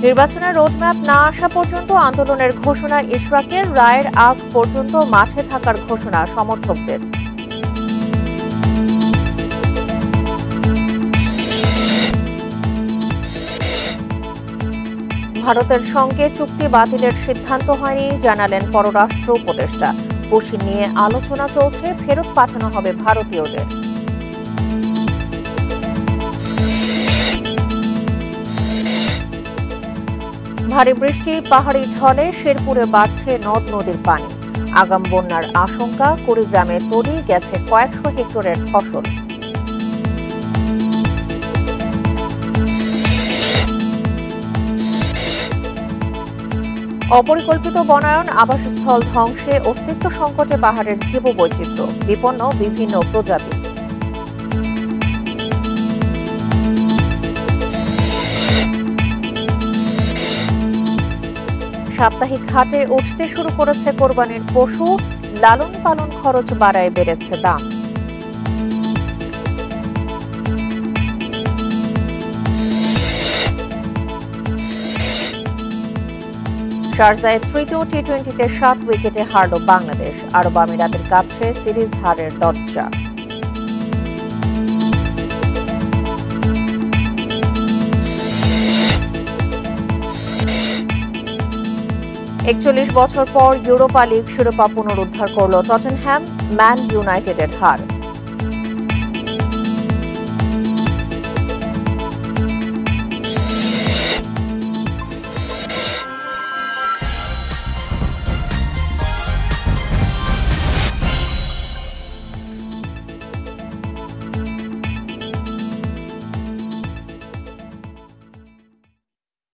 নির্বাচনের রোডম্যাপ না আসা পর্যন্ত আন্দোলনের ঘোষণা ইশরাকের, রায়ের আগ পর্যন্ত মাঠে থাকার ঘোষণা সমর্থকদের। ভারতের সঙ্গে চুক্তি বাতিলের সিদ্ধান্ত হয়নি, জানালেন পররাষ্ট্র উপদেষ্টা। কশিন নিয়ে আলোচনা চলছে, ফেরত পাঠানো হবে ভারতীয়দের। ভারী বৃষ্টি, পাহাড়ি ঢলে শেরপুরে বাড়ছে নদ নদীর পানি। আগাম বন্যার আশঙ্কা, কুড়িগ্রামে তলিয়ে গেছে কয়েকশো হেক্টরের ফসল। অপরিকল্পিত বনায়ন, আবাসস্থল ধ্বংসে অস্তিত্ব সংকটে পাহাড়ের জীববৈচিত্র্য, বিপন্ন বিভিন্ন প্রজাতি। সাপ্তাহিক হাটে উঠতে শুরু করেছে কোরবানির পশু, লালন পালন খরচ বাড়ায় বেড়েছে দাম। শারজায় তৃতীয় টি-20তে 7 উইকেটে হারল বাংলাদেশ, আরব আমিরাতের কাছে সিরিজ হারের লজ্জা। 41 বছর পর ইউরোপা লিগ শিরোপা পুনরুদ্ধার করল টটেনহ্যাম, ম্যান ইউনাইটেডের হার।